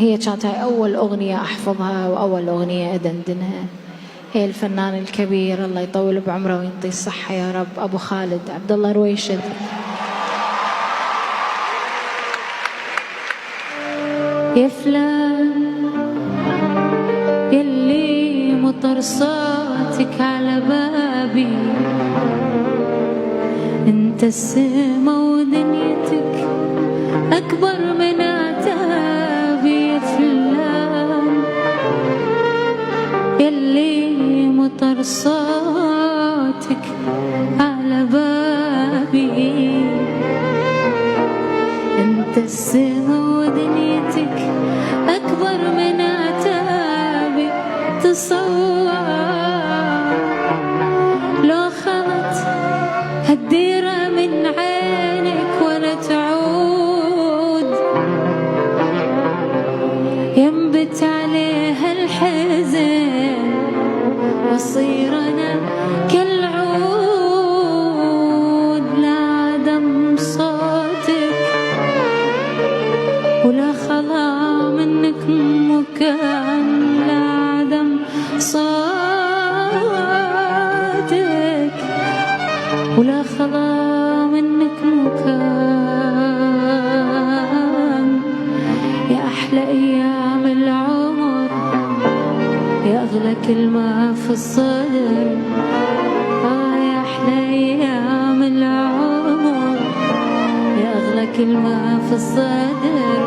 هي كانت هاي أول أغنية أحفظها وأول أغنية أدندنها. هي الفنان الكبير الله يطول بعمره وينطيه الصحة يا رب، أبو خالد عبد الله رويشد. يا فلان يلي مطر صوتك على بابي، انت السما ودنيتك أكبر من عتابي. يا فلان يلي مطر صوتك على بابي، انت السما ودنيتك أكبر من عتابي. تصور لو خلت هالديرة من عينك ولا تعود، ينبت عليها الحزن وصير أنا كالعود. لا عدم صوتك ولا خلا منك مكان، لا عدم صوتك ولا خلا منك مكان. يا أحلى أيام العمر، يا أغلى كلمة في الصدر. يا أحلى أيام العمر، يا أغلى كلمة في الصدر.